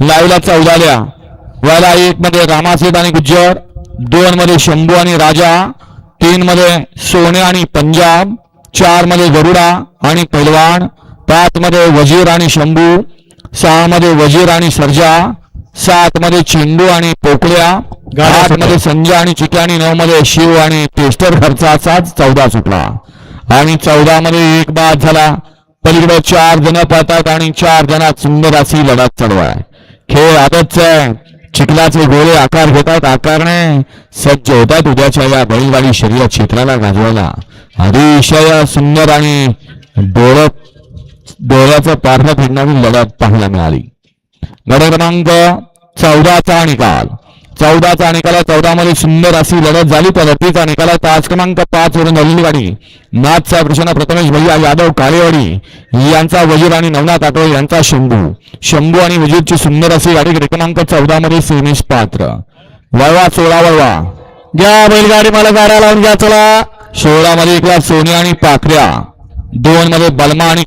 लाईव्हला 14 वयाला 1 मध्ये रामासेठ आणि गुज्जर, 2 मध्ये शंभू आणि राजा, 3 मध्ये सोने आणि पंजाब, 4 मध्ये गरुडा आणि पैलवान, 5 मध्ये वजीर आणि शंभू, 6 मध्ये वजीर आणि सर्जा, 7 मध्ये चेंडू आणि पोकळ्या, 8 मध्ये संजय आणि चिक्या आणि 9 मध्ये शिव आणि पेस्टर घरचा असाच 14 सुटला. आणि 14 मध्ये एक बाद झाला. पलीकडे 4 जण पळतात आणि 4 जणात सुंदर अशी लढत चालू आहे. खेळ आदतच आहे. चिखलाचे गोळे आकार घेतात, आकारने सज्ज होतात उद्याच्या या बैलगाडी शर्यत क्षेत्राला गाजवायला. अतिशय सुंदर आणि डोळ्याचं पारखं फिरणारी लढत पाहायला मिळाली. गट क्रमांक 14चा निकाल. 14चा निकाल 14 मध्ये सुंदर अशी लढत झाली. तर लढतीचा निकाल तास क्रमांक 5 वरून झालेली गाडी नाथचा कृष्णा प्रथमेश भैया यादव काळेवाडी यांचा वजीर आणि नवनाथ आठवले यांचा शंभू आणि वजीरची सुंदर अशी गाडी गट क्रमांक 14 मध्ये सेमीस पात्र. वळवा 16 वळवा घ्या बैलगाडी मला गाड्या लावून घ्या. चला 16 मध्ये एकला सोने आणि पाखऱ्या, 2 मध्ये बलमा आणि